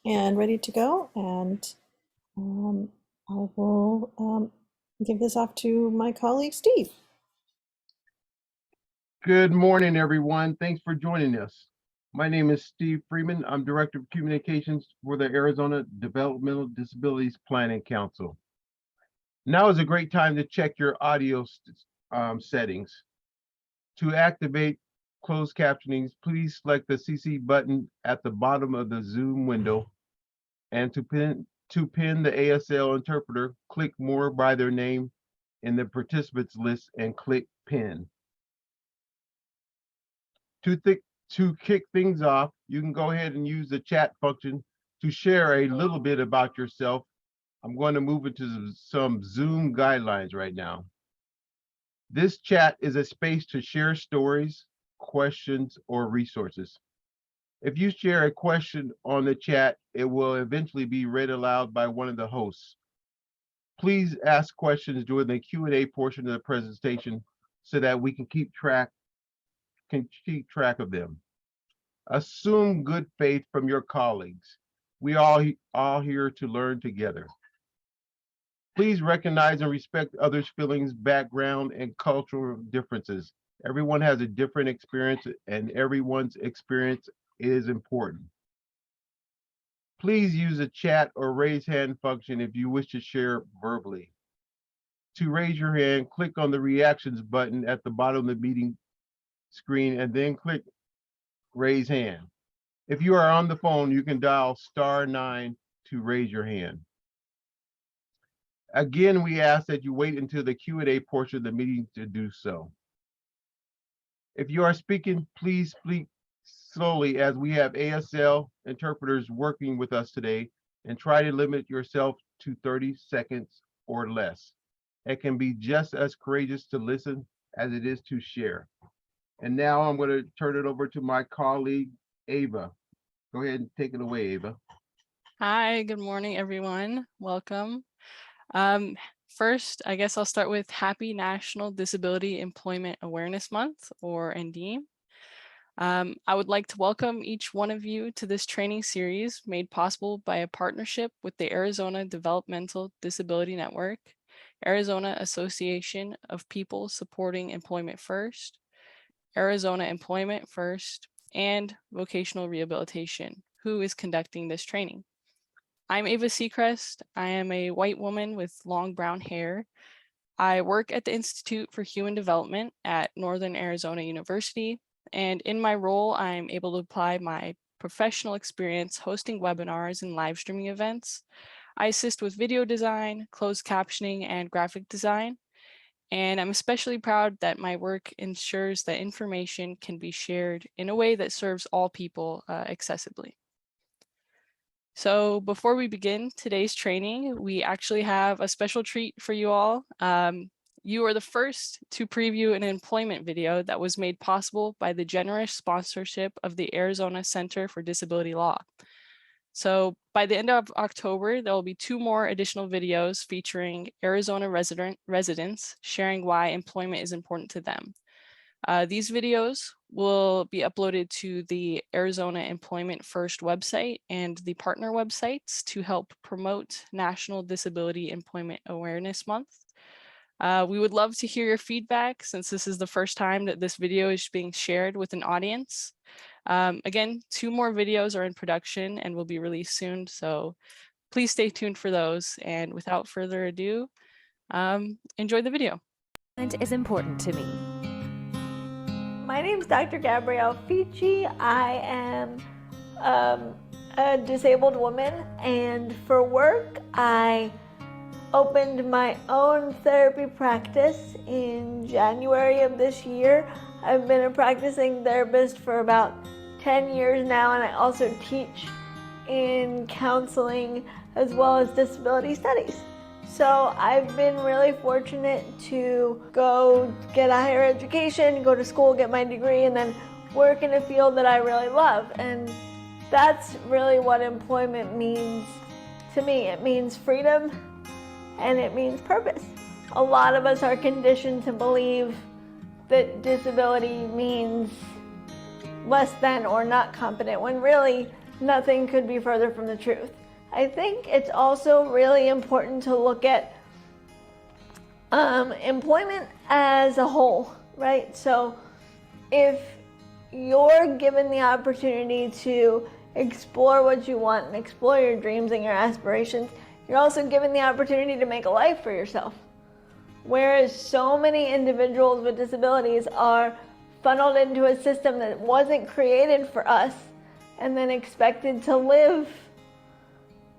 and ready to go. And I will give this off to my colleague, Steve. Good morning, everyone. Thanks for joining us. My name is Steve Freeman. I'm Director of Communications for the Arizona Developmental Disabilities Planning Council. Now is a great time to check your audio settings. To activate closed captioning, please select the CC button at the bottom of the Zoom window. And to pin the ASL interpreter, click More by their name in the participants list and click Pin. To kick things off, you can go ahead and use the chat function to share a little bit about yourself. I'm going to move into some Zoom guidelines right now. This chat is a space to share stories, questions, or resources. If you share a question on the chat, it will eventually be read aloud by one of the hosts. Please ask questions during the Q&A portion of the presentation so that we can keep track of them. Assume good faith from your colleagues. We all here to learn together. Please recognize and respect others' feelings, background, and cultural differences. Everyone has a different experience, and everyone's experience is important. Please use the chat or raise hand function if you wish to share verbally. To raise your hand, click on the reactions button at the bottom of the meeting screen and then click raise hand. If you are on the phone, you can dial *9 to raise your hand. Again, we ask that you wait until the Q&A portion of the meeting to do so. If you are speaking, please speak slowly as we have ASL interpreters working with us today, and try to limit yourself to 30 seconds or less. It can be just as courageous to listen as it is to share. And now I'm going to turn it over to my colleague, Ava. Go ahead and take it away, Ava. Hi, good morning, everyone. Welcome. First, I guess I'll start with Happy National Disability Employment Awareness Month, or NDEAM. I would like to welcome each one of you to this training series made possible by a partnership with the Arizona Developmental Disability Network, Arizona Association of People Supporting Employment First, Arizona Employment First, and Vocational Rehabilitation, who is conducting this training. I'm Ava Seacrest. I am a white woman with long brown hair. I work at the Institute for Human Development at Northern Arizona University, and in my role, I'm able to apply my professional experience hosting webinars and live streaming events. I assist with video design, closed captioning, and graphic design, and I'm especially proud that my work ensures that information can be shared in a way that serves all people accessibly. So before we begin today's training, we actually have a special treat for you all. You are the first to preview an employment video that was made possible by the generous sponsorship of the Arizona Center for Disability Law. So by the end of October, there will be 2 more additional videos featuring Arizona residents sharing why employment is important to them. These videos will be uploaded to the Arizona Employment First website and the partner websites to help promote National Disability Employment Awareness Month. We would love to hear your feedback since this is the first time that this video is being shared with an audience. Again, 2 more videos are in production and will be released soon, so please stay tuned for those. And without further ado, enjoy the video. Is important to me. My name is Dr. Gabrielle Fici. I am a disabled woman, and for work, I opened my own therapy practice in January of this year. I've been a practicing therapist for about 10 years now, and I also teach in counseling as well as disability studies. So I've been really fortunate to go get a higher education, go to school, get my degree, and then work in a field that I really love. And that's really what employment means to me. It means freedom and it means purpose. A lot of us are conditioned to believe that disability means less than or not competent, when really nothing could be further from the truth. I think it's also really important to look at employment as a whole, right? So if you're given the opportunity to explore what you want and explore your dreams and your aspirations, you're also given the opportunity to make a life for yourself. Whereas so many individuals with disabilities are funneled into a system that wasn't created for us and then expected to live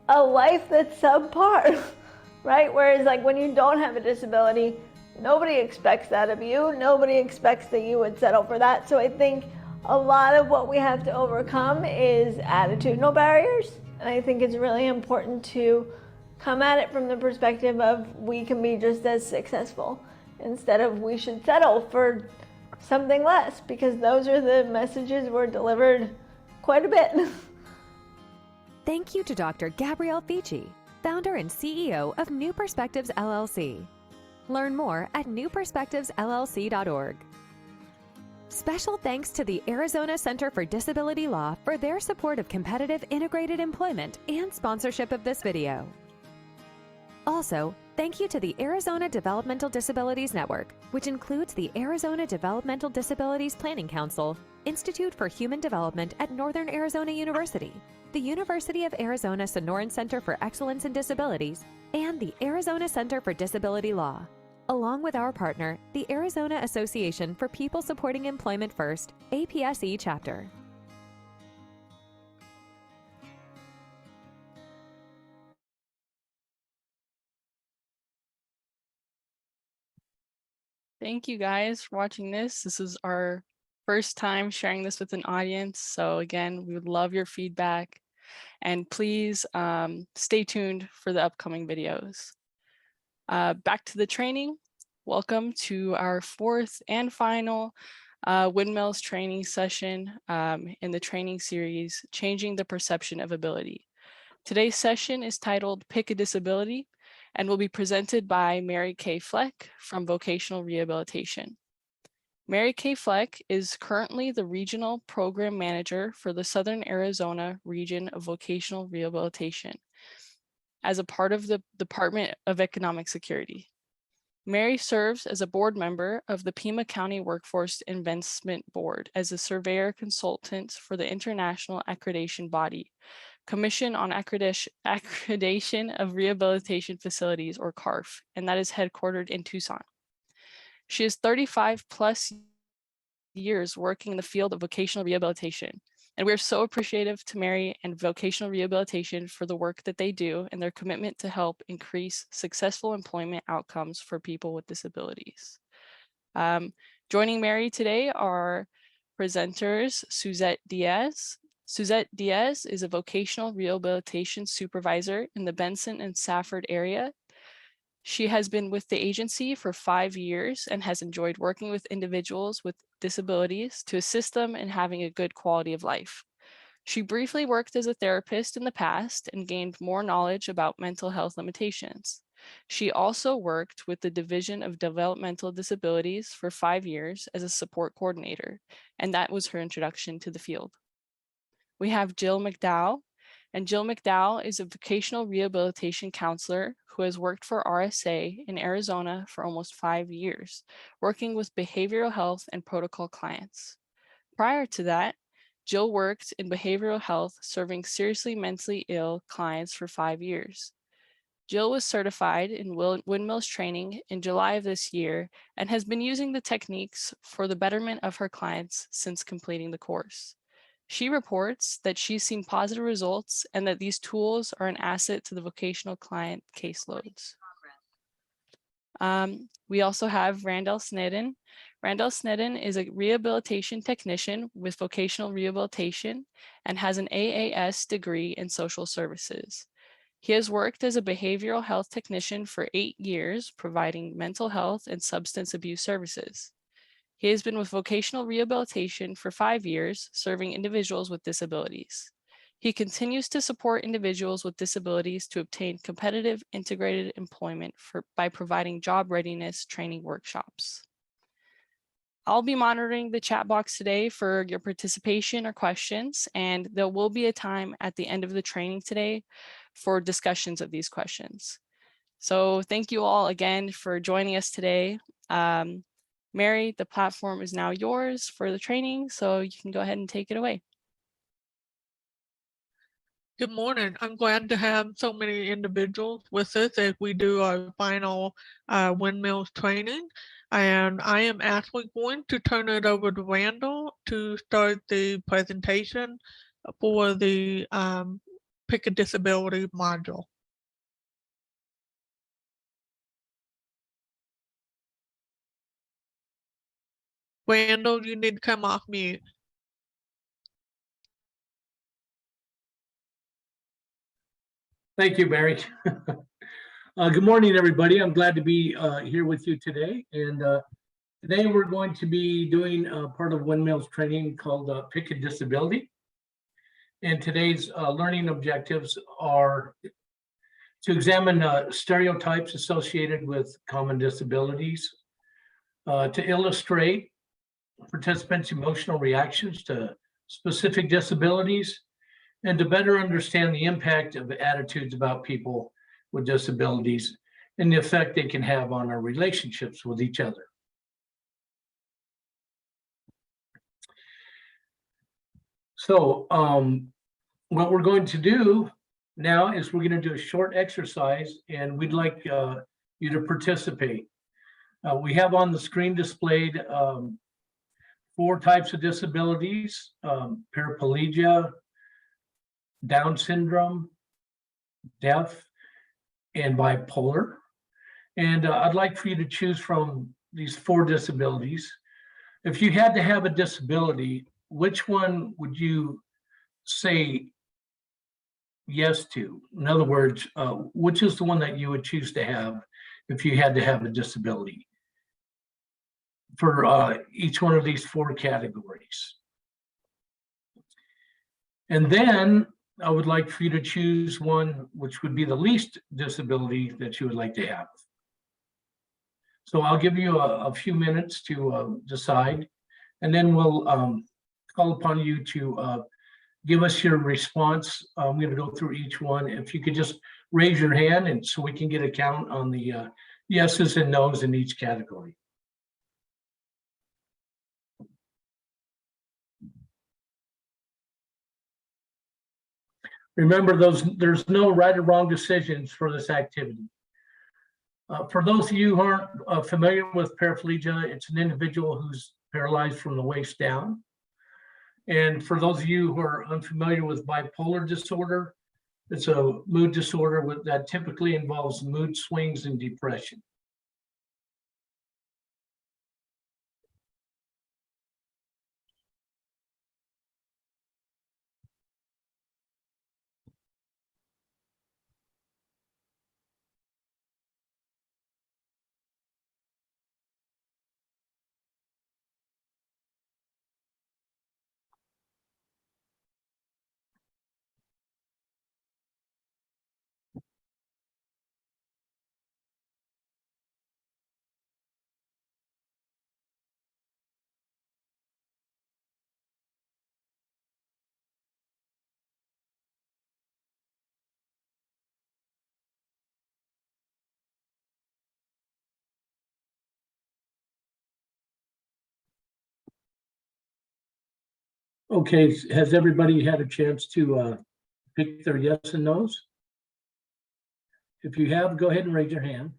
a life that's subpar, right? Whereas like when you don't have a disability, nobody expects that of you. Nobody expects that you would settle for that. So I think a lot of what we have to overcome is attitudinal barriers. And I think it's really important to come at it from the perspective of we can be just as successful instead of we should settle for something less, because those are the messages we're delivered quite a bit. Thank you to Dr. Gabrielle Fici, founder and CEO of New Perspectives LLC. Learn more at newperspectivesllc.org. Special thanks to the Arizona Center for Disability Law for their support of competitive integrated employment and sponsorship of this video. Also, thank you to the Arizona Developmental Disabilities Network, which includes the Arizona Developmental Disabilities Planning Council, Institute for Human Development at Northern Arizona University, the University of Arizona Sonoran Center for Excellence in Disabilities, and the Arizona Center for Disability Law, along with our partner, the Arizona Association for People Supporting Employment First, APSE chapter. Thank you guys for watching this. This is our first time sharing this with an audience. So again, we would love your feedback, and please stay tuned for the upcoming videos. Back to the training. Welcome to our fourth and final Windmills training session in the training series, Changing the Perception of Ability. Today's session is titled Pick a Disability and will be presented by Mary Kay Fleck from Vocational Rehabilitation. Mary Kay Fleck is currently the Regional Program Manager for the Southern Arizona Region of Vocational Rehabilitation as a part of the Department of Economic Security. Mary serves as a board member of the Pima County Workforce Investment Board as a surveyor consultant for the International Accreditation Body, Commission on Accreditation of Rehabilitation Facilities, or CARF, and that is headquartered in Tucson. She has 35 plus years working in the field of vocational rehabilitation, and we're so appreciative to Mary and Vocational Rehabilitation for the work that they do and their commitment to help increase successful employment outcomes for people with disabilities. Joining Mary today are presenters Suzette Diaz. Suzette Diaz is a vocational rehabilitation supervisor in the Benson and Safford area. She has been with the agency for 5 years and has enjoyed working with individuals with disabilities to assist them in having a good quality of life. She briefly worked as a therapist in the past and gained more knowledge about mental health limitations. She also worked with the Division of Developmental Disabilities for 5 years as a support coordinator, and that was her introduction to the field. We have Jill McDowell, and Jill McDowell is a vocational rehabilitation counselor who has worked for RSA in Arizona for almost 5 years, working with behavioral health and protocol clients. Prior to that, Jill worked in behavioral health, serving seriously mentally ill clients for 5 years. Jill was certified in Windmills training in July of this year and has been using the techniques for the betterment of her clients since completing the course. She reports that she's seen positive results and that these tools are an asset to the vocational client caseloads. We also have Randall Snedden. Randall Snedden is a rehabilitation technician with vocational rehabilitation and has an AAS degree in social services. He has worked as a behavioral health technician for 8 years, providing mental health and substance abuse services. He has been with vocational rehabilitation for 5 years, serving individuals with disabilities. He continues to support individuals with disabilities to obtain competitive integrated employment by providing job readiness training workshops. I'll be monitoring the chat box today for your participation or questions, and there will be a time at the end of the training today for discussions of these questions. So thank you all again for joining us today. Mary, the platform is now yours for the training, so you can go ahead and take it away. Good morning. I'm glad to have so many individuals with us as we do our final Windmills training. And I am actually going to turn it over to Randall to start the presentation for the Pick a Disability module. Randall, you need to come off mute. Thank you, Mary. Good morning, everybody. I'm glad to be here with you today. And today we're going to be doing part of Windmill's training called Pick a Disability. And today's learning objectives are to examine stereotypes associated with common disabilities, to illustrate participants' emotional reactions to specific disabilities, and to better understand the impact of attitudes about people with disabilities and the effect they can have on our relationships with each other. So what we're going to do now is we're going to do a short exercise, and we'd like you to participate. We have on the screen displayed 4 types of disabilities: paraplegia, Down syndrome, deaf, and bipolar. And I'd like for you to choose from these 4 disabilities. If you had to have a disability, which one would you say yes to? In other words, which is the one that you would choose to have if you had to have a disability for each one of these 4 categories? And then I would like for you to choose one which would be the least disability that you would like to have. So I'll give you a few minutes to decide, and then we'll call upon you to give us your response. I'm going to go through each one. If you could just raise your hand, and so we can get a count on the yeses and nos in each category. Remember, there's no right or wrong decisions for this activity. For those of you who aren't familiar with paraplegia, it's an individual who's paralyzed from the waist down. And for those of you who are unfamiliar with bipolar disorder, it's a mood disorder that typically involves mood swings and depression. Okay, has everybody had a chance to pick their yes and no's? If you have, go ahead and raise your hand.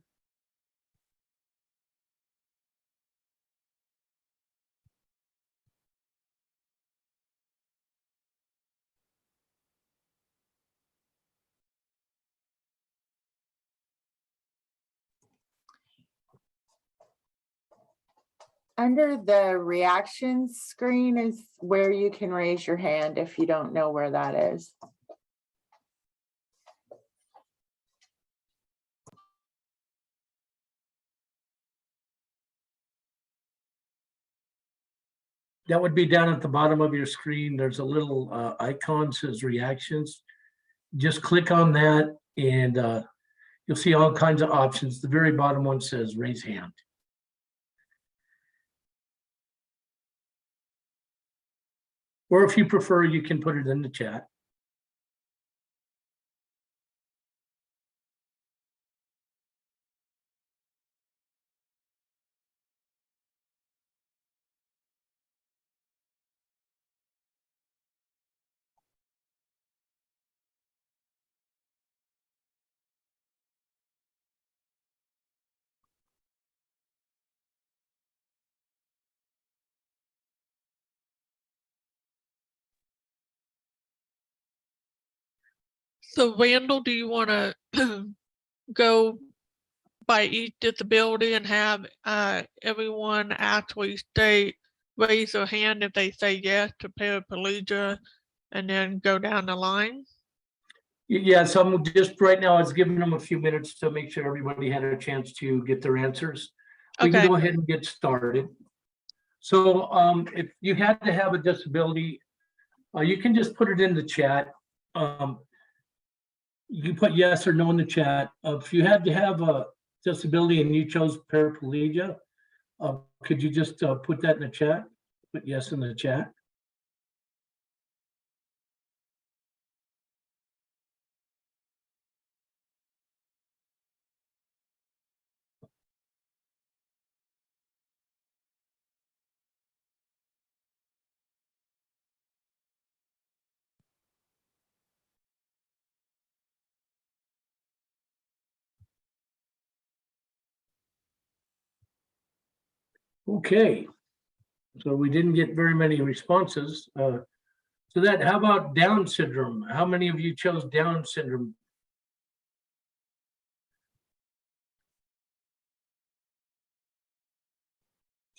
Under the reactions screen is where you can raise your hand if you don't know where that is. That would be down at the bottom of your screen. There's a little icon says reactions. Just click on that and you'll see all kinds of options. The very bottom one says raise hand. Or if you prefer, you can put it in the chat. So Randall, do you want to go by each disability and have everyone actually raise their hand if they say yes to paraplegia, and then go down the line? Yeah, so I'm just right now, I was giving them a few minutes to make sure everybody had a chance to get their answers. We can Okay. go ahead and get started. So if you had to have a disability, you can just put it in the chat. You can put yes or no in the chat. If you had to have a disability and you chose paraplegia, could you just put that in the chat? Put yes in the chat. Okay, so we didn't get very many responses. So that, how about Down syndrome? How many of you chose Down syndrome?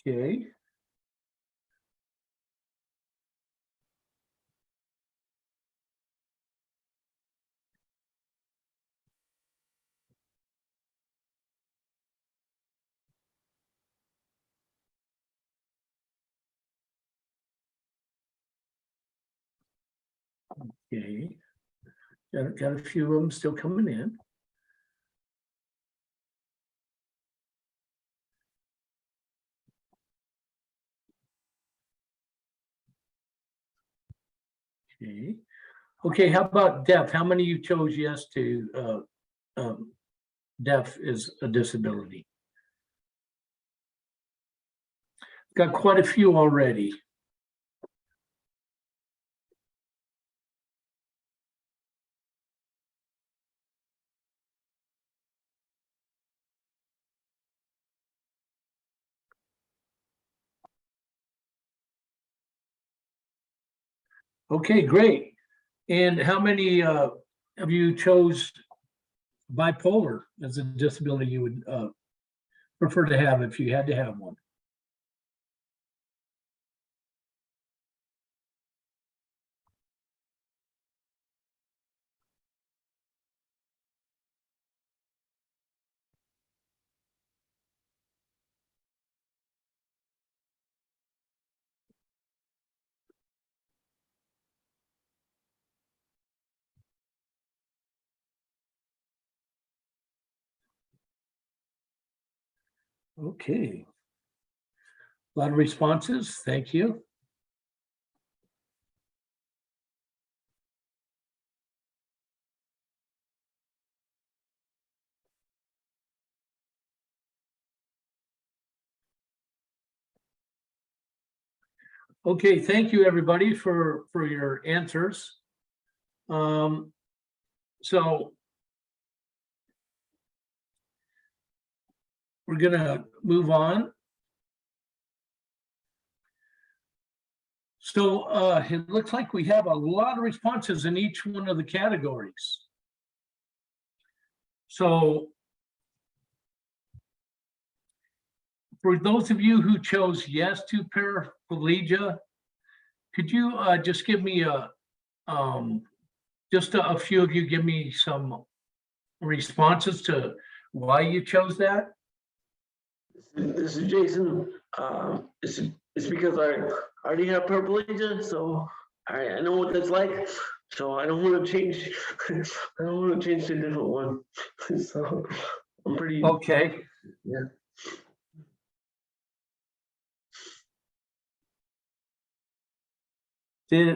Okay. Okay. Got a few of them still coming in. Okay. Okay, how about deaf? How many of you chose yes to deaf is a disability? Got quite a few already. Okay, great. And how many of you chose bipolar as a disability you would prefer to have if you had to have one? Okay. A lot of responses. Thank you. Okay, thank you everybody for your answers. So we're gonna move on. So it looks like we have a lot of responses in each one of the categories. So for those of you who chose yes to paraplegia, could you just give me just a few of you give me some responses to why you chose that? This is Jason. It's because I already have paraplegia, so I know what that's like. So I don't want to change. I don't want to change to a different one. So I'm pretty. Okay. Yeah.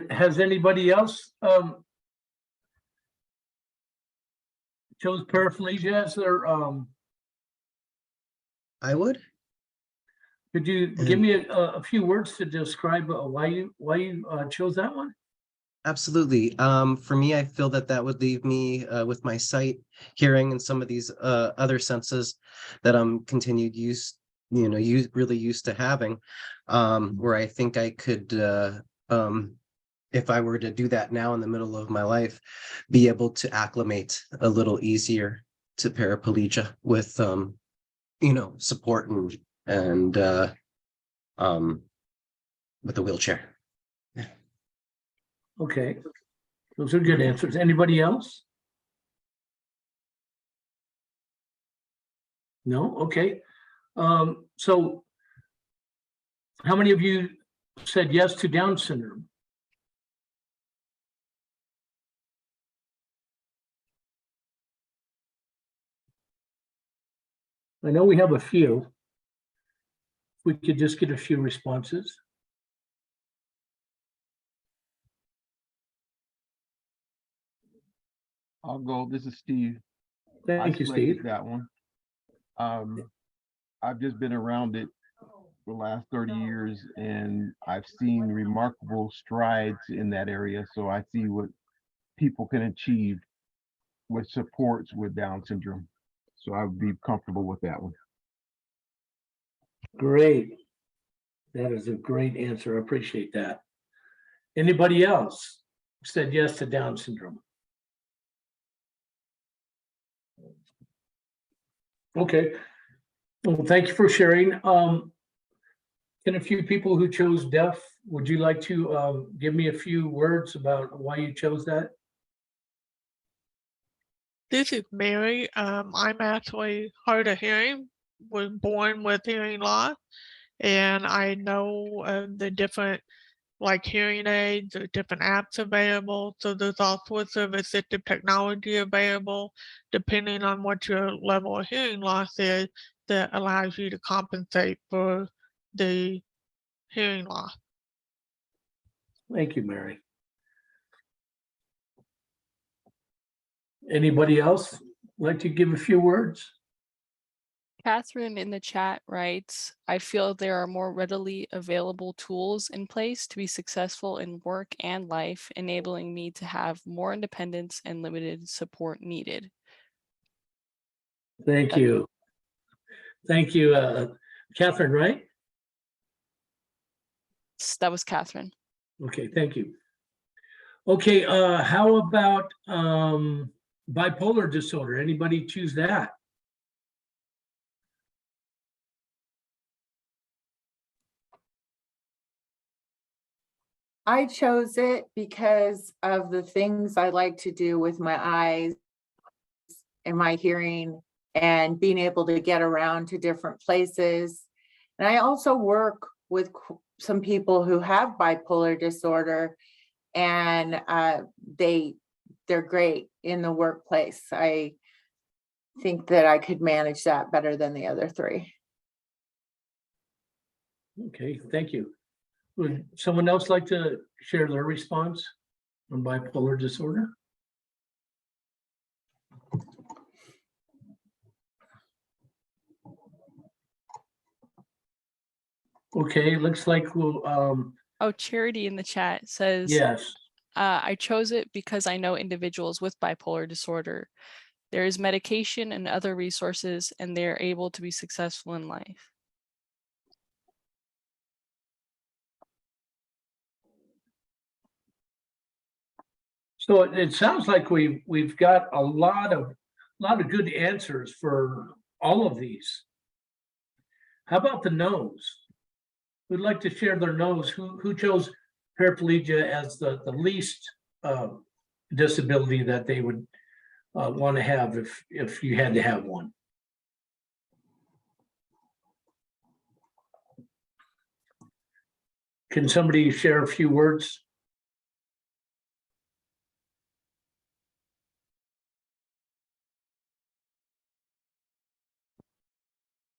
Has anybody else chose paraplegia as their I would. could you give me a few words to describe why you chose that one? Absolutely. For me, I feel that that would leave me with my sight, hearing, and some of these other senses that I'm continued really used to having, where I think I could, if I were to do that now in the middle of my life, be able to acclimate a little easier to paraplegia with, support and with a wheelchair. Okay, those are good answers. Anybody else? No? Okay. So how many of you said yes to Down syndrome? I know we have a few. We could just get a few responses. I'll go. This is Steve. Thank you, selected Steve. that one. I've just been around it for the last 30 years, and I've seen remarkable strides in that area. So I see what people can achieve with supports with Down syndrome. So I would be comfortable with that one. Great. That is a great answer. I appreciate that. Anybody else said yes to Down syndrome? Okay. Well, thank you for sharing. Can a few people who chose deaf, would you like to give me a few words about why you chose that? This is Mary. I'm actually hard of hearing, was born with hearing loss, and I know the different like hearing aids or different apps available. So there's all sorts of assistive technology available depending on what your level of hearing loss is that allows you to compensate for the hearing loss. Thank you, Mary. Anybody else like to give a few words? Catherine in the chat writes, I feel there are more readily available tools in place to be successful in work and life, enabling me to have more independence and limited support needed. Thank you. Thank you, Catherine, right? That was Catherine. Okay, thank you. Okay, how about bipolar disorder? Anybody choose that? I chose it because of the things I like to do with my eyes and my hearing and being able to get around to different places. And I also work with some people who have bipolar disorder, and they're great in the workplace. I think that I could manage that better than the other three. Okay, thank you. Would someone else like to share their response on bipolar disorder? Okay, looks like we'll Oh, Charity in the chat says, yes. I chose it because I know individuals with bipolar disorder. There is medication and other resources, and they are able to be successful in life. So it sounds like we've got a lot of good answers for all of these. How about the nose? Who'd like to share their nose? Who chose paraplegia as the least disability that they would want to have if you had to have one? Can somebody share a few words?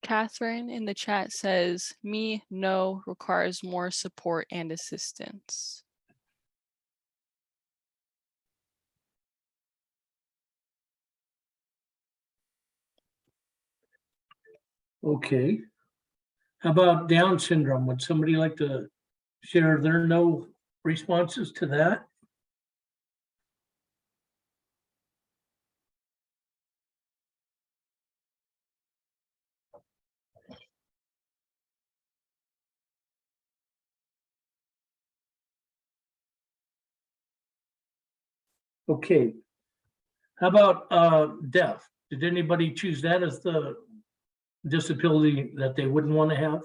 Catherine in the chat says, me, no, requires more support and assistance. Okay. How about Down syndrome? Would somebody like to share their no responses to that? Okay. How about deaf? Did anybody choose that as the disability that they wouldn't want to have?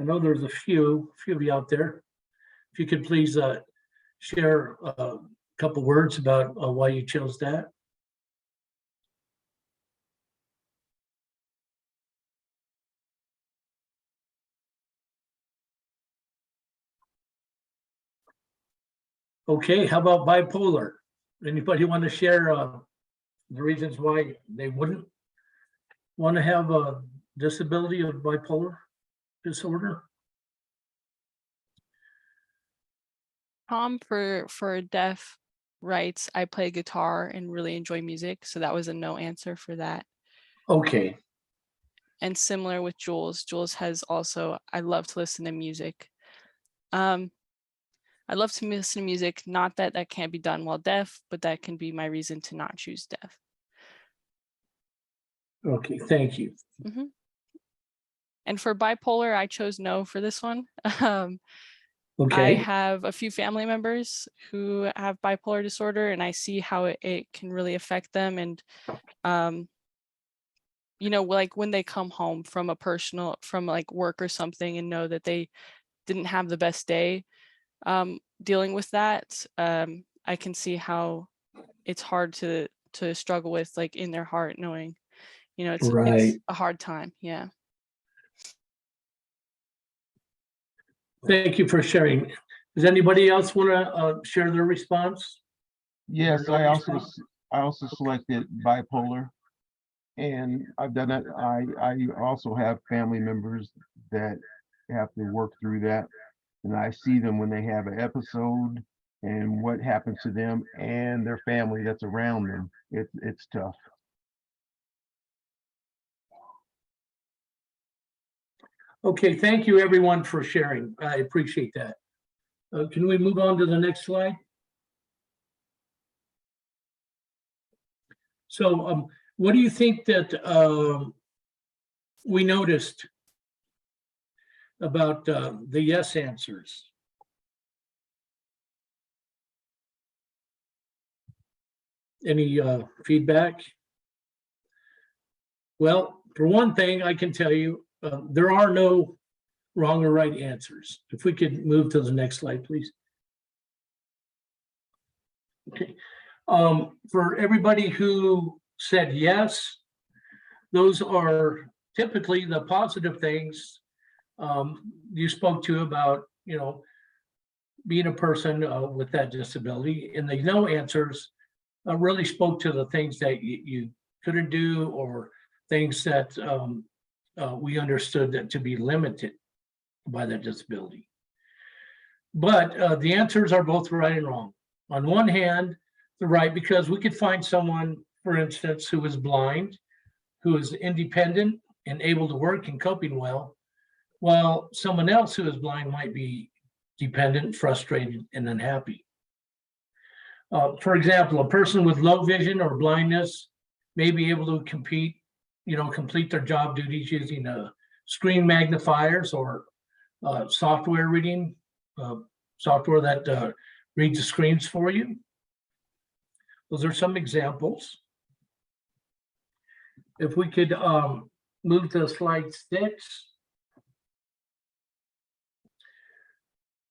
I know there's a few of you out there. If you could please share a couple words about why you chose that. Okay, how about bipolar? Anybody want to share the reasons why they wouldn't want to have a disability of bipolar disorder? Tom for deaf writes, I play guitar and really enjoy music. So that was a no answer for that. Okay, And similar with Jules. Jules has also, I love to listen to music. I love to listen to music, not that that can't be done while deaf, but that can be my reason to not choose deaf. okay, thank you. And for bipolar, I chose no for this one. I Okay, have a few family members who have bipolar disorder, and I see how it can really affect them. And, you know, like when they come home from from like work or something and know that they didn't have the best day, dealing with that, I can see how it's hard to struggle with, like in their heart, knowing, you know, it's right. a hard time. Yeah. Thank you for sharing. Does anybody else want to share their response? Yes, I also selected bipolar. And I've done it. I also have family members that have to work through that. And I see them when they have an episode and what happens to them and their family that's around them. It's tough. Okay, thank you everyone for sharing. I appreciate that. Can we move on to the next slide? So what do you think that we noticed about the yes answers? Any feedback? Well, for one thing, I can tell you there are no wrong or right answers. If we could move to the next slide, please. Okay. For everybody who said yes, those are typically the positive things you spoke to about, you know, being a person with that disability. And the no answers really spoke to the things that you couldn't do, or things that we understood that to be limited by that disability. But the answers are both right and wrong. On one hand, the right, because we could find someone, for instance, who is blind, who is independent and able to work and coping well, while someone else who is blind might be dependent, frustrated, and unhappy. For example, a person with low vision or blindness may be able to complete their job duties using screen magnifiers or software reading, software that reads the screens for you. Those are some examples. If we could move to slide 6.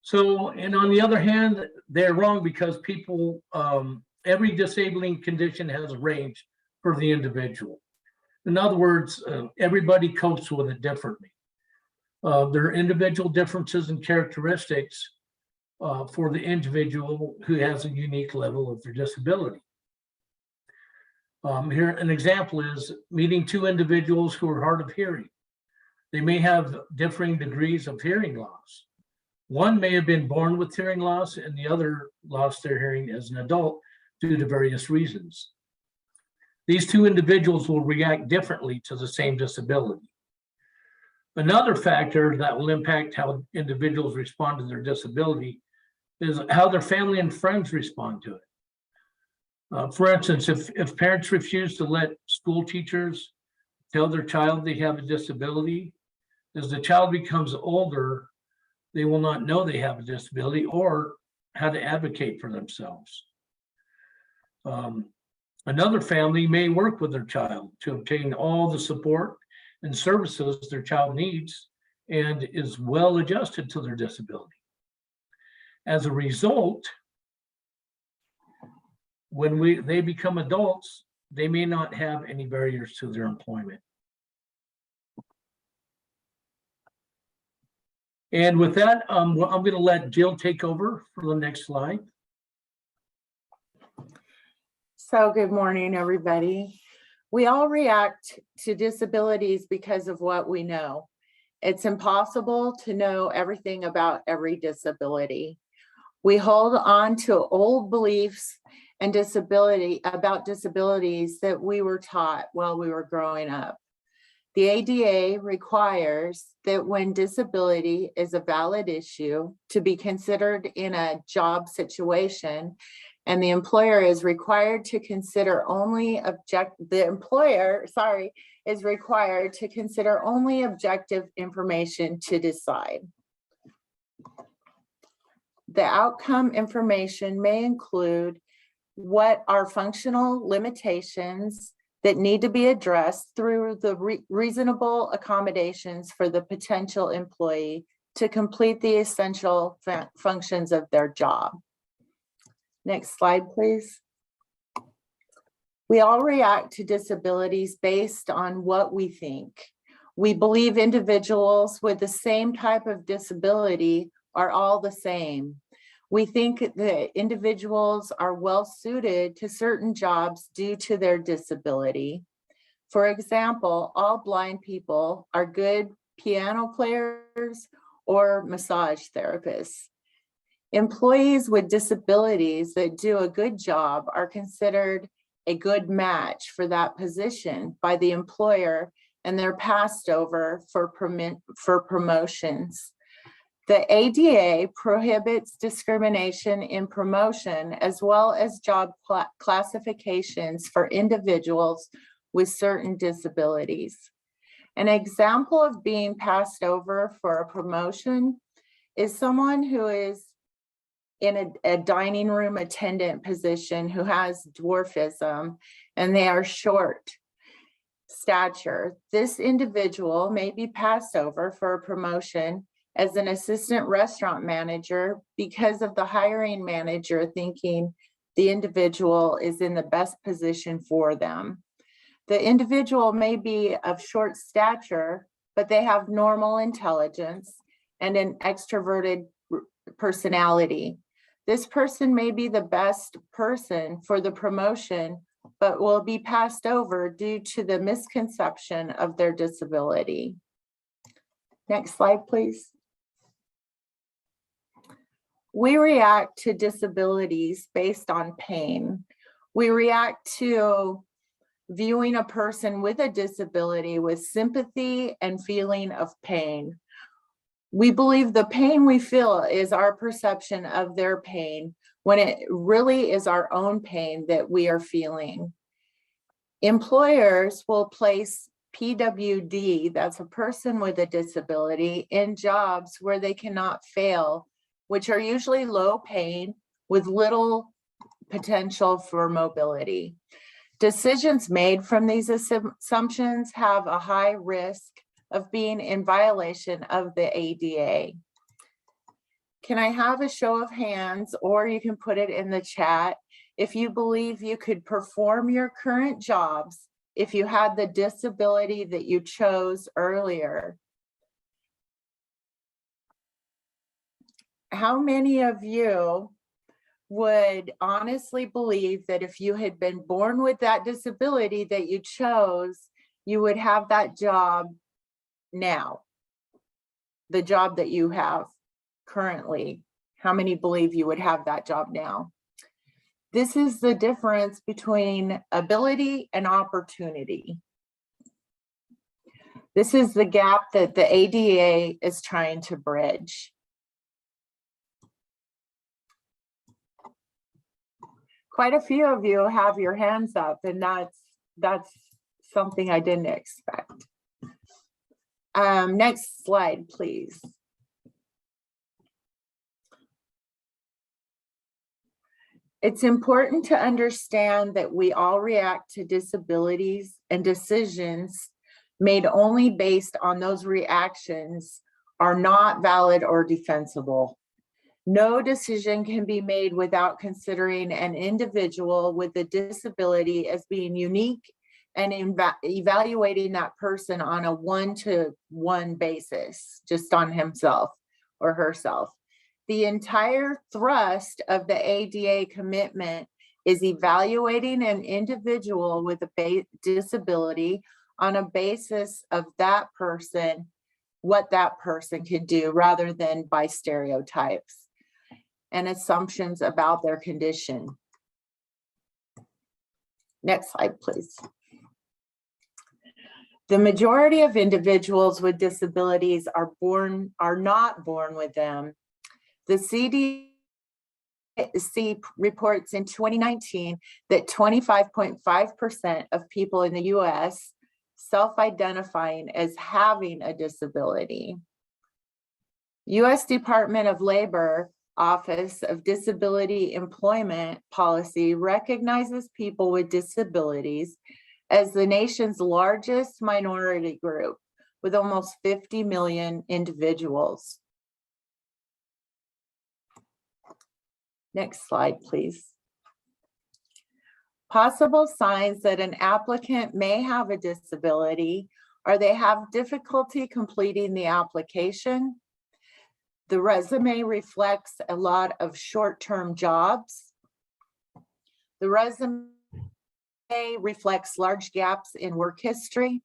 So, and on the other hand, they're wrong because people, every disabling condition has a range for the individual. In other words, everybody copes with it differently. There are individual differences and characteristics for the individual who has a unique level of their disability. Here, an example is meeting two individuals who are hard of hearing. They may have differing degrees of hearing loss. One may have been born with hearing loss, and the other lost their hearing as an adult due to various reasons. These two individuals will react differently to the same disability. Another factor that will impact how individuals respond to their disability is how their family and friends respond to it. For instance, if parents refuse to let school teachers tell their child they have a disability, as the child becomes older, they will not know they have a disability or how to advocate for themselves. Another family may work with their child to obtain all the support and services their child needs and is well adjusted to their disability. As a result, when they become adults, they may not have any barriers to their employment. And with that, I'm going to let Jill take over for the next slide. So good morning, everybody. We all react to disabilities because of what we know. It's impossible to know everything about every disability. We hold on to old beliefs and about disabilities that we were taught while we were growing up. The ADA requires that when disability is a valid issue to be considered in a job situation, and the employer is required to consider only is required to consider only objective information to decide. The outcome information may include what are functional limitations that need to be addressed through the reasonable accommodations for the potential employee to complete the essential functions of their job. Next slide, please. We all react to disabilities based on what we think. We believe individuals with the same type of disability are all the same. We think that individuals are well suited to certain jobs due to their disability. For example, all blind people are good piano players or massage therapists. Employees with disabilities that do a good job are considered a good match for that position by the employer, and they're passed over for promotions. The ADA prohibits discrimination in promotion as well as job classifications for individuals with certain disabilities. An example of being passed over for a promotion is someone who is in a dining room attendant position who has dwarfism and they are short stature. This individual may be passed over for a promotion as an assistant restaurant manager because of the hiring manager thinking the individual is in the best position for them. The individual may be of short stature, but they have normal intelligence and an extroverted personality. This person may be the best person for the promotion, but will be passed over due to the misconception of their disability. Next slide, please. We react to disabilities based on pain. We react to viewing a person with a disability with sympathy and feeling of pain. We believe the pain we feel is our perception of their pain when it really is our own pain that we are feeling. Employers will place PWD, that's a person with a disability, in jobs where they cannot fail, which are usually low paid with little potential for mobility. Decisions made from these assumptions have a high risk of being in violation of the ADA. Can I have a show of hands, or you can put it in the chat, if you believe you could perform your current jobs if you had the disability that you chose earlier? How many of you would honestly believe that if you had been born with that disability that you chose, you would have that job now? The job that you have currently, how many believe you would have that job now? This is the difference between ability and opportunity. This is the gap that the ADA is trying to bridge. Quite a few of you have your hands up, and that's something I didn't expect. Next slide, please. It's important to understand that we all react to disabilities and decisions made only based on those reactions are not valid or defensible. No decision can be made without considering an individual with a disability as being unique and evaluating that person on a one-to-one basis, just on himself or herself. The entire thrust of the ADA commitment is evaluating an individual with a disability on a basis of that person, what that person could do, rather than by stereotypes and assumptions about their condition. Next slide, please. The majority of individuals with disabilities are not born with them. The CDC reports in 2019 that 25.5% of people in the US self-identifying as having a disability. US Department of Labor Office of Disability Employment Policy recognizes people with disabilities as the nation's largest minority group, with almost 50 million individuals. Next slide, please. Possible signs that an applicant may have a disability are they have difficulty completing the application. The resume reflects a lot of short-term jobs. The resume reflects large gaps in work history.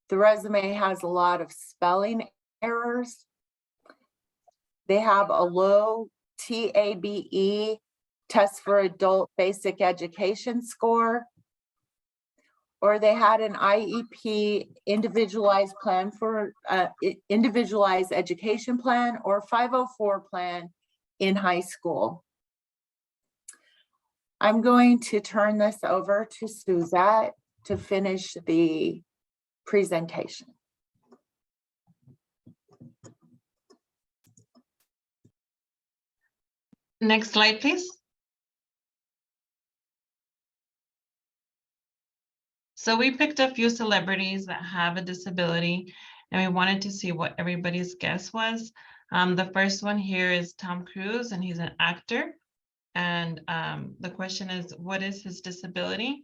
The resume has a lot of spelling errors. They have a low TABE, test for adult basic education score, or they had an IEP, individualized plan for individualized education plan, or 504 plan in high school. I'm going to turn this over to Suzette to finish the presentation. Next slide, please. So we picked a few celebrities that have a disability, and we wanted to see what everybody's guess was. The first one here is Tom Cruise, and he's an actor. And the question is, what is his disability?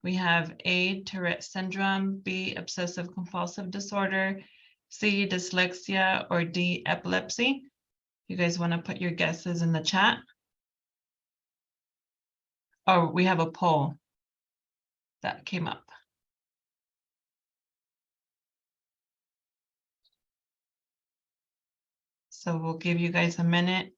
We have A, Tourette syndrome, B, obsessive compulsive disorder, C, dyslexia, or D, epilepsy. You guys want to put your guesses in the chat? Oh, we have a poll that came up. So we'll give you guys a minute.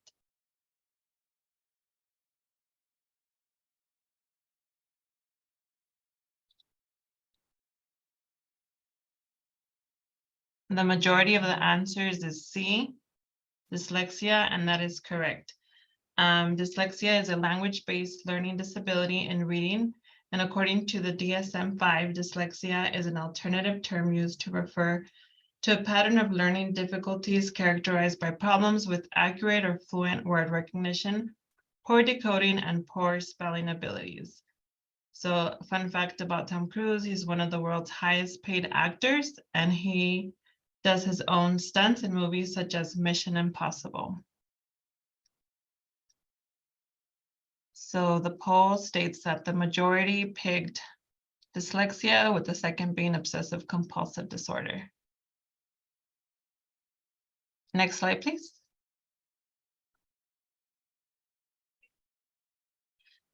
The majority of the answers is C, dyslexia, and that is correct. Dyslexia is a language-based learning disability in reading, and according to the DSM-5, dyslexia is an alternative term used to refer to a pattern of learning difficulties characterized by problems with accurate or fluent word recognition, poor decoding, and poor spelling abilities. So, fun fact about Tom Cruise, he's one of the world's highest paid actors, and he does his own stunts in movies such as Mission Impossible. So the poll states that the majority picked dyslexia, with the second being obsessive compulsive disorder. Next slide, please.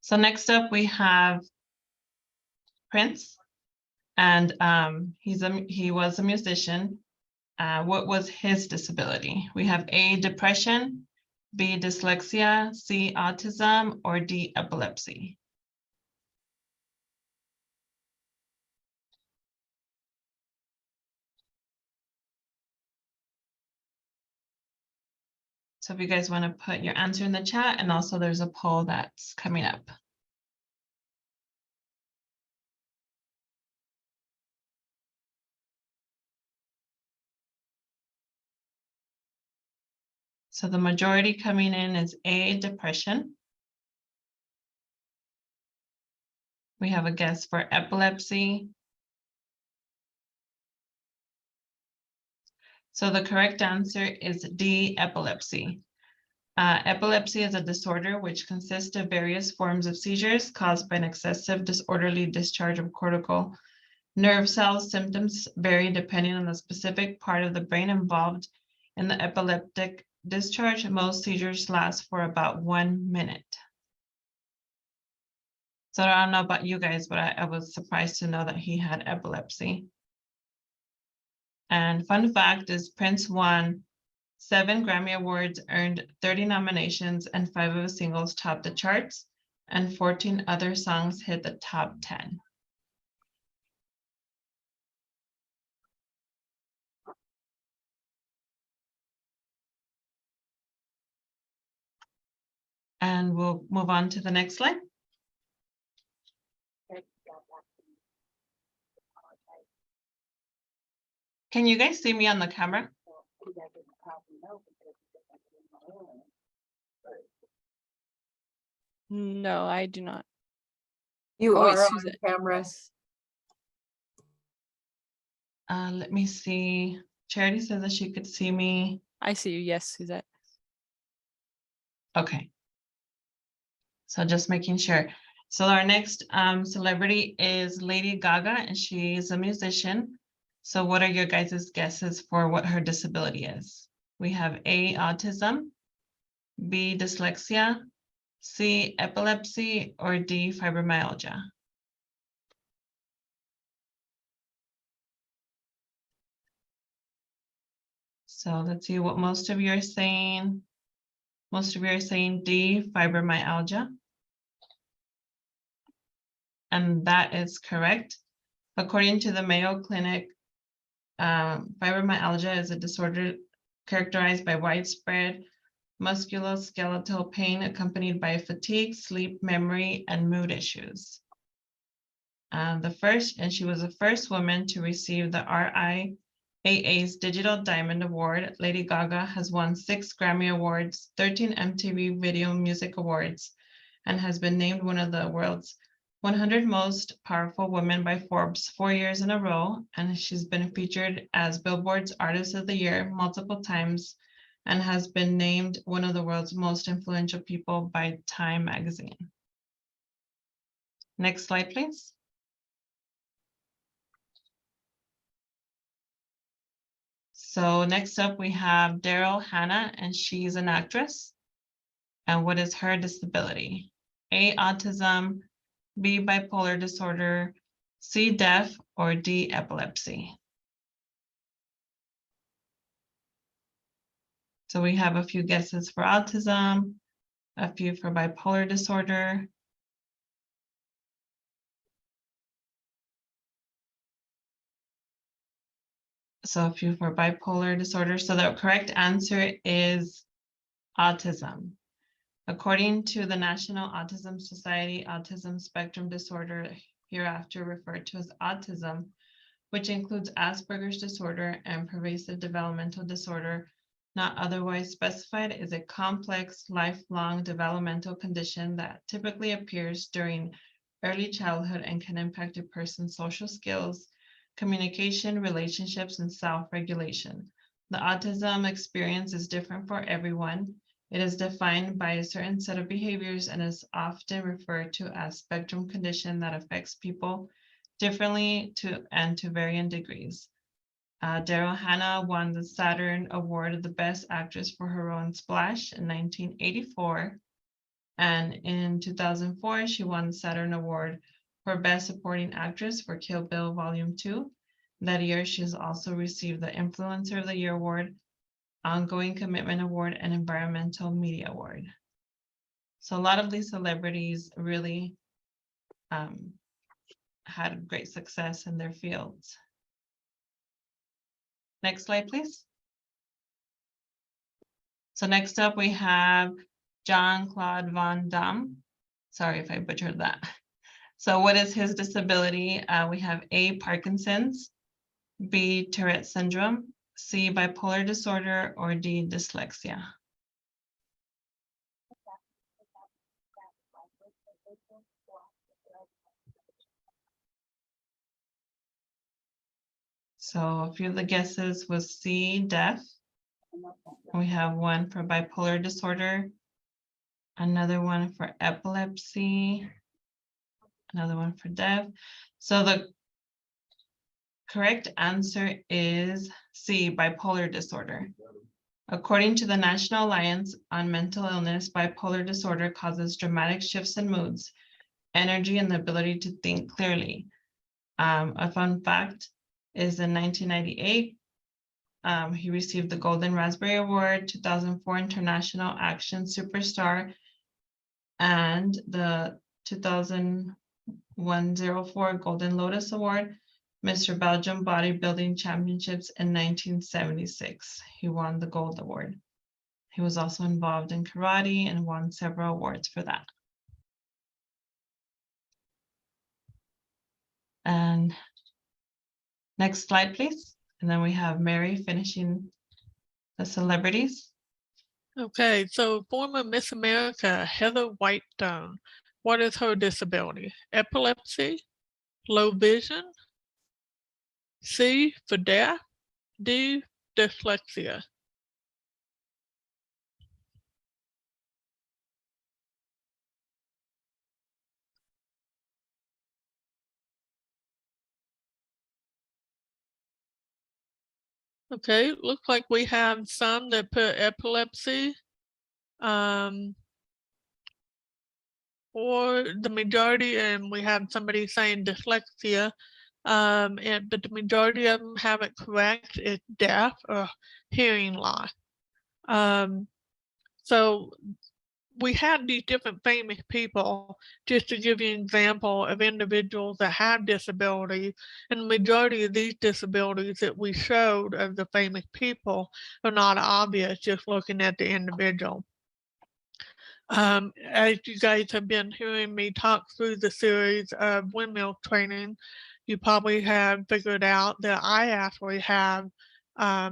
So next up we have Prince, and he was a musician. What was his disability? We have A, depression, B, dyslexia, C, autism, or D, epilepsy? So if you guys want to put your answer in the chat, and also there's a poll that's coming up. So the majority coming in is A, depression. We have a guess for epilepsy. So the correct answer is D, epilepsy. Epilepsy is a disorder which consists of various forms of seizures caused by an excessive disorderly discharge of cortical nerve cells. Symptoms vary depending on the specific part of the brain involved in the epileptic discharge. Most seizures last for about 1 minute. So I don't know about you guys, but I was surprised to know that he had epilepsy. And fun fact is Prince won 7 Grammy Awards, earned 30 nominations, and 5 of his singles topped the charts, and 14 other songs hit the top 10. And we'll move on to the next slide. Can you guys see me on the camera? No, I do not. You Oh, wait, are on Suzette. camera. Let me see. Charity says that she could see me. I see you. Yes, Suzette. Okay. So just making sure. So our next celebrity is Lady Gaga, and she is a musician. So what are your guys' guesses for what her disability is? We have A, autism, B, dyslexia, C, epilepsy, or D, fibromyalgia. So let's see what most of you are saying. Most of you are saying D, fibromyalgia. And that is correct. According to the Mayo Clinic, fibromyalgia is a disorder characterized by widespread musculoskeletal pain accompanied by fatigue, sleep, memory, and mood issues. She was the first woman to receive the RIAA's Digital Diamond Award. Lady Gaga has won 6 Grammy Awards, 13 MTV Video Music Awards, and has been named one of the world's 100 most powerful women by Forbes 4 years in a row. And she's been featured as Billboard's Artist of the Year multiple times and has been named one of the world's most influential people by Time magazine. Next slide, please. So next up we have Daryl Hannah, and she's an actress. And what is her disability? A, autism, B, bipolar disorder, C, deaf, or D, epilepsy. So we have a few guesses for autism, a few for bipolar disorder. So a few for bipolar disorder. So the correct answer is autism. According to the National Autism Society, autism spectrum disorder, hereafter referred to as autism, which includes Asperger's disorder and pervasive developmental disorder, not otherwise specified, is a complex, lifelong developmental condition that typically appears during early childhood and can impact a person's social skills, communication, relationships, and self-regulation. The autism experience is different for everyone. It is defined by a certain set of behaviors and is often referred to as spectrum condition that affects people differently to varying degrees. Daryl Hannah won the Saturn Award of the Best Actress for her role in Splash in 1984. And in 2004, she won the Saturn Award for Best Supporting Actress for Kill Bill Volume 2. That year, she has also received the Influencer of the Year Award Ongoing Commitment Award, and Environmental Media Award. So a lot of these celebrities really had great success in their fields. Next slide, please. So next up, we have Jean-Claude Van Damme. Sorry if I butchered that. So what is his disability? We have A, Parkinson's, B, Tourette syndrome, C, bipolar disorder, or D, dyslexia. So a few of the guesses was C, deaf. We have one for bipolar disorder, another one for epilepsy, another one for deaf. So the correct answer is C, bipolar disorder. According to the National Alliance on Mental Illness, bipolar disorder causes dramatic shifts in moods, energy, and the ability to think clearly. A fun fact is in 1998, he received the Golden Raspberry Award, 2004 International Action Superstar, and the 2004 Golden Lotus Award, Mr. Belgium Bodybuilding Championships in 1976. He won the Gold Award. He was also involved in karate and won several awards for that. And next slide, please. And then we have Mary finishing the celebrities. Okay, so former Miss America, Heather Whitestone, what is her disability? Epilepsy, low vision, C, for deaf, D, dyslexia. Okay, looks like we have some that put epilepsy, or the majority, and we have somebody saying dyslexia, but the majority of them have it correct. It's deaf or hearing loss. So we had these different famous people, just to give you an example of individuals that have disabilities, and the majority of these disabilities that we showed of the famous people are not obvious just looking at the individual. As you guys have been hearing me talk through the series of windmill training, you probably have figured out that I actually have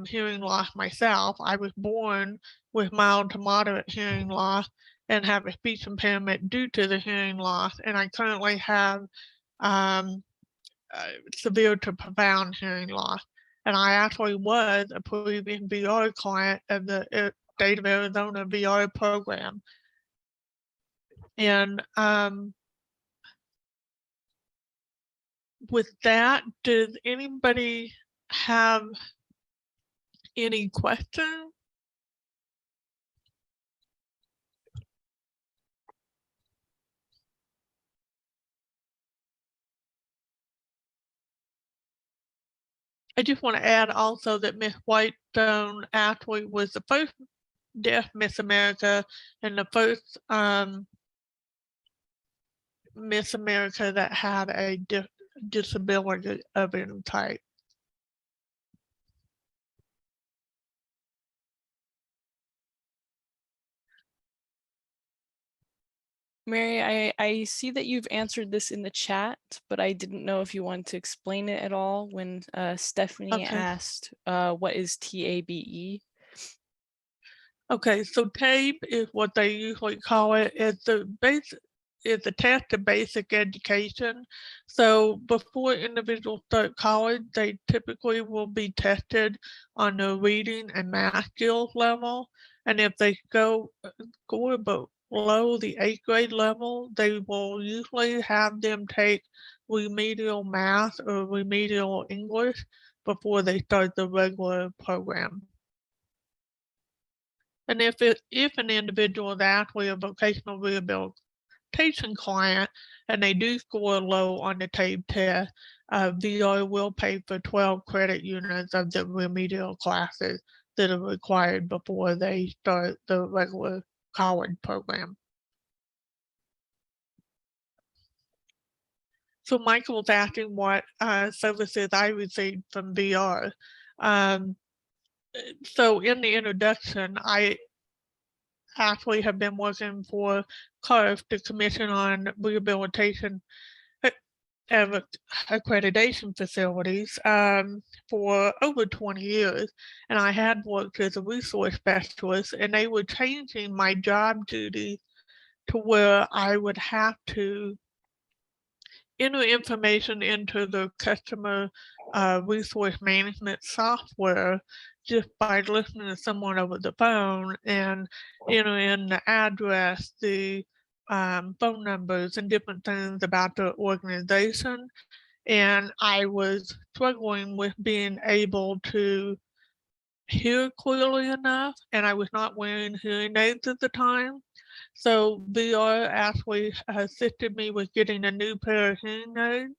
hearing loss myself. I was born with mild to moderate hearing loss and have a speech impairment due to the hearing loss, and I currently have severe to profound hearing loss. And I actually was a previous VR client of the State of Arizona VR program. And with that, does anybody have any questions? I just want to add also that Miss Whitestone actually was the first deaf Miss America and the first Miss America that had a disability of any type. Mary, I see that you've answered this in the chat, but I didn't know if you wanted to explain it at all when Stephanie asked what is TABE? Okay, so TABE is what they usually call it. It's a test of basic education. So before individuals start college, they typically will be tested on their reading and math skills level. And if they score below the 8th grade level, they will usually have them take remedial math or remedial English before they start the regular program. And if an individual is actually a vocational rehabilitation client and they do score low on the TABE test, VR will pay for 12 credit units of the remedial classes that are required before they start the regular college program. So Michael's asking what services I received from VR. So in the introduction, I actually have been working for CARF, the Commission on Rehabilitation of Accreditation Facilities, for over 20 years. And I had worked as a resource specialist, and they were changing my job duties to where I would have to enter information into the customer resource management software just by listening to someone over the phone and enter in the address, the phone numbers, and different things about the organization. And I was struggling with being able to hear clearly enough, and I was not wearing hearing aids at the time. So VR actually assisted me with getting a new pair of hearing aids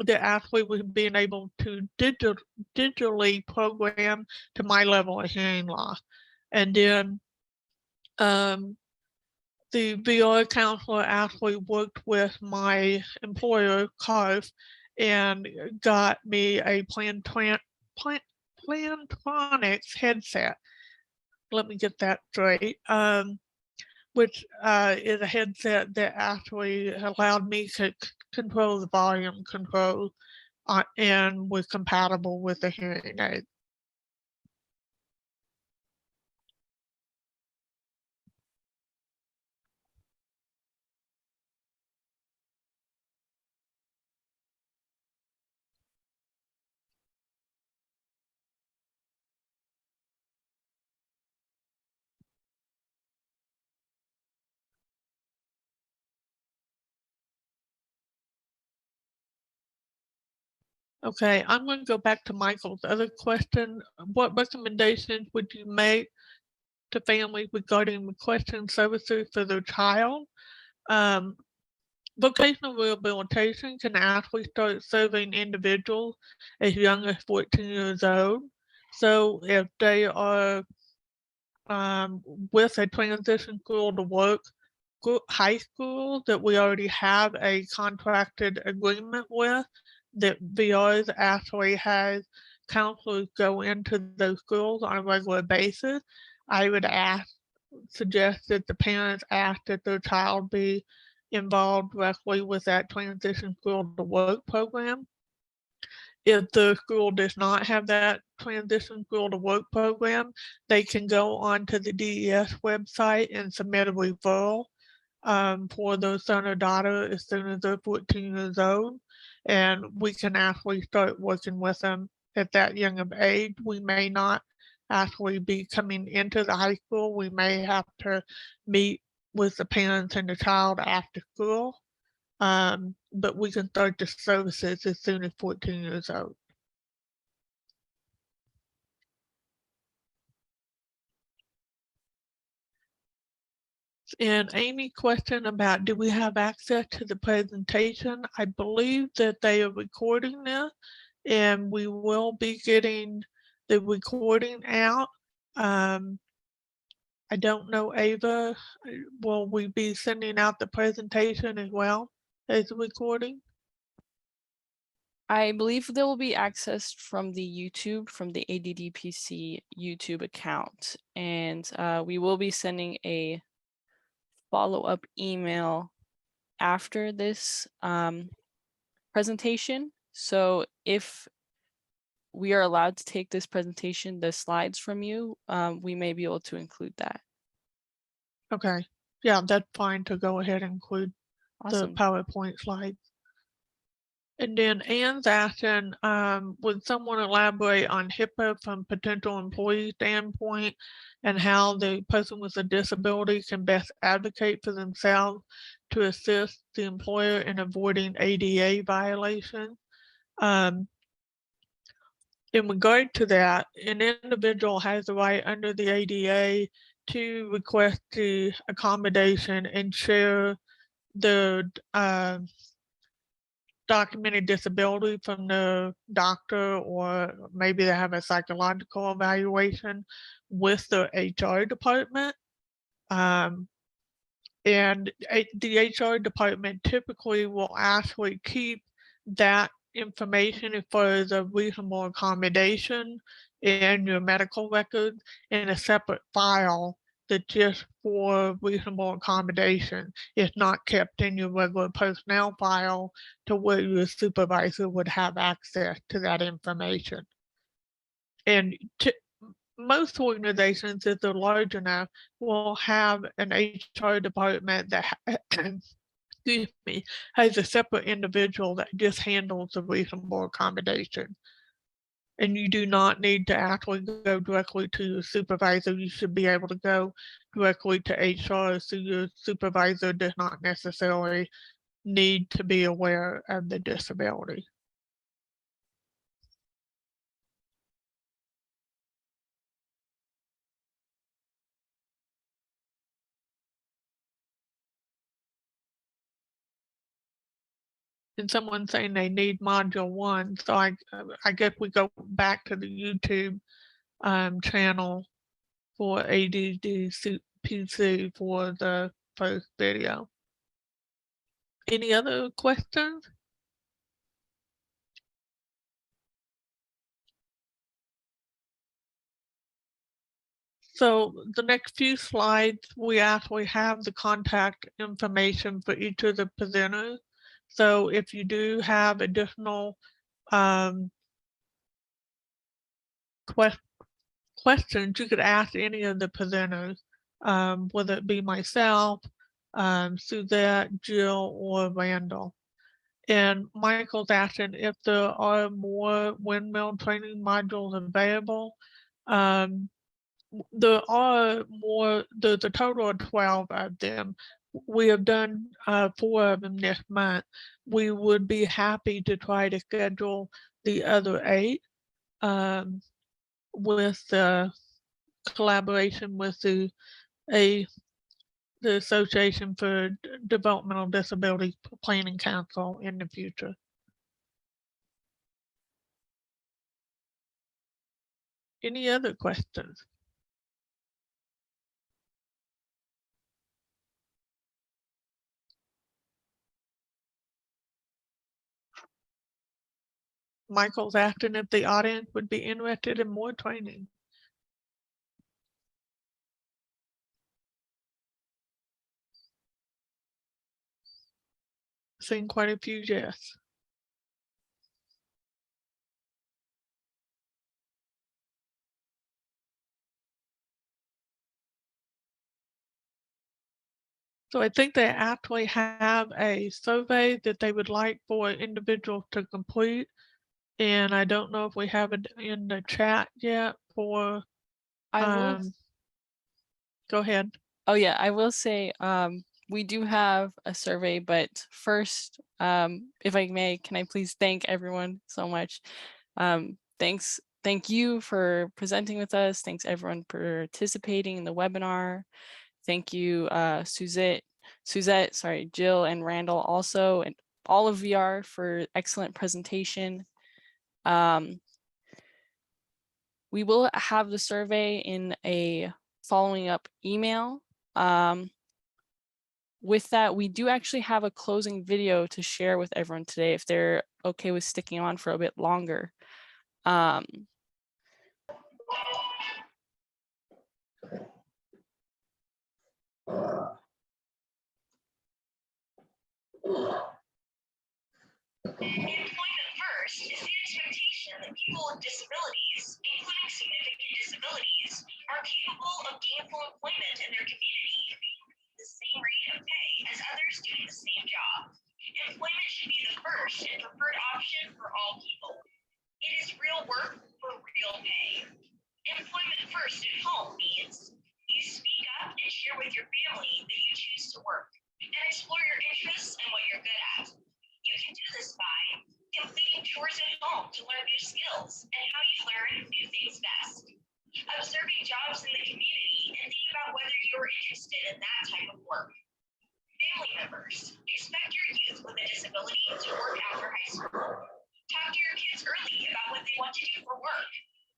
that actually was being able to digitally program to my level of hearing loss. And then the VR counselor actually worked with my employer, CARF, and got me a Plantronics headset. Let me get that straight. Which is a headset that actually allowed me to control the volume control and was compatible with the hearing aid. Okay, I'm going to go back to Michael's other question. What recommendations would you make to families regarding requesting services for their child? Vocational rehabilitation can actually start serving individuals as young as 14 years old. So if they are with a transition school to work high school that we already have a contracted agreement with, that VRs actually has counselors go into those schools on a regular basis, I would suggest that the parents ask that their child be involved directly with that transition school to work program. If the school does not have that transition school to work program, they can go onto the DES website and submit a referral for their son or daughter as soon as they're 14 years old. And we can actually start working with them at that young of age. We may not actually be coming into the high school. We may have to meet with the parents and the child after school. But we can start the services as soon as 14 years old. And Amy question about, do we have access to the presentation? I believe that they are recording this, and we will be getting the recording out. I don't know, Ava, will we be sending out the presentation as well as the recording? I believe they will be accessed from the ADDPC YouTube account. And we will be sending a follow-up email after this presentation. So if we are allowed to take this presentation, the slides from you, we may be able to include that. Okay, yeah, that's fine to go ahead and include Awesome. the PowerPoint slides. And then Ann's asking, would someone elaborate on HIPAA from potential employee standpoint and how the person with a disability can best advocate for themselves to assist the employer in avoiding ADA violations? In regard to that, an individual has the right under the ADA to request the accommodation and share the documented disability from the doctor, or maybe they have a psychological evaluation with the HR department. And the HR department typically will actually keep that information as far as a reasonable accommodation and your medical record in a separate file that just for reasonable accommodation. It's not kept in your regular personnel file to where your supervisor would have access to that information. And most organizations, if they're large enough, will have an HR department that excuse me, has a separate individual that just handles the reasonable accommodation. And you do not need to actually go directly to your supervisor. You should be able to go directly to HR, so your supervisor does not necessarily need to be aware of the disability. And someone saying they need module 1, so I guess we go back to the YouTube channel for ADDPC for the first video. Any other questions? So the next few slides, we actually have the contact information for each of the presenters. So if you do have additional questions, you could ask any of the presenters, whether it be myself, Suzette, Jill, or Randall. And Michael's asking if there are more windmill training modules available. There are more, there's a total of 12 of them. We have done 4 of them this month. We would be happy to try to schedule the other 8 with the collaboration with the Association for Developmental Disability Planning Council in the future. Any other questions? Michael's asking if the audience would be interested in more training. Seeing quite a few yes. So I think they actually have a survey that they would like for individuals to complete. And I don't know if we have it in the chat yet for, I will. Go ahead. Oh yeah, I will say we do have a survey, but first, if I may, can I please thank everyone so much. Thank you for presenting with us. Thanks everyone for participating in the webinar. Thank you, Suzette, sorry, Jill and Randall also, and all of VR for excellent presentation. We will have the survey in a following up email. With that, we do actually have a closing video to share with everyone today if they're okay with sticking on for a bit longer. Employment first is the expectation that people with disabilities, including significant disabilities, are capable of gainful employment in their community, the same rate of pay as others doing the same job. Employment should be the first and preferred option for all people. It is real work for real pay. Employment first at home means you speak up and share with your family that you choose to work and explore your interests and what you're good at. You can do this by completing chores at home to learn new skills and how you learn new things best. Observing jobs in the community and think about whether you're interested in that type of work. family members. Expect your youth with a disability to work after high school. Talk to your kids early about what they want to do for work.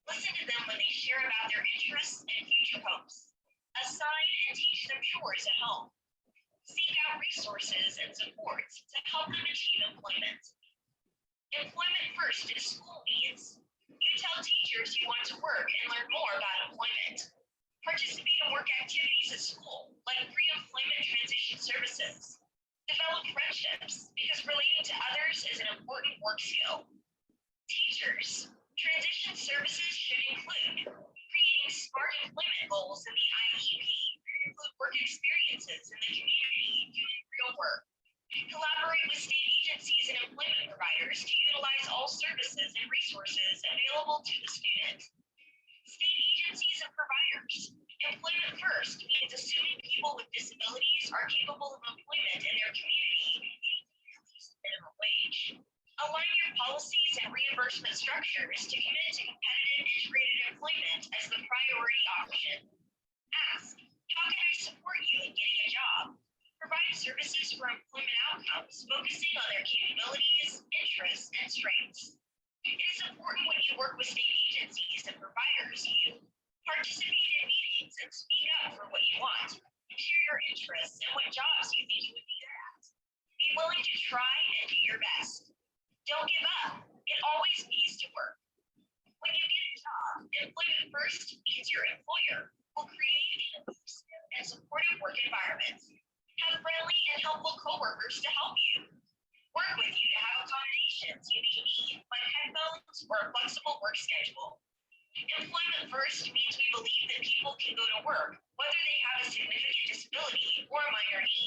Listen to them when they share about their interests and future hopes. Assign and teach them chores at home. Seek out resources and supports to help them achieve employment. Employment first is school needs. You tell teachers you want to work and learn more about employment. Participate in work activities at school, like pre-employment transition services. Develop friendships, because relating to others is an important work skill. Teachers, transition services should include creating smart employment goals in the IEP that include work experiences in the community doing real work. Collaborate with state agencies and employment providers to utilize all services and resources available to the student. State agencies and providers. Employment first means assuming people with disabilities are capable of employment in their community at least minimum wage. Align your policies and reimbursement structures to commit to competitive integrated employment as the priority option. Ask, how can I support you in getting a job? Provide services for employment outcomes, focusing on their capabilities, interests, and strengths. It is important when you work with state agencies and providers, you participate in meetings and speak up for what you want. Share your interests and what jobs you think you would be good at. Be willing to try and do your best. Don't give up. It always pays to work. When you get a job, employment first means your employer will create an inclusive and supportive work environment. Have friendly and helpful coworkers to help you. Work with you to have accommodations you may need, like headphones or a flexible work schedule. Employment first means we believe that people can go to work, whether they have a significant disability or a minor need.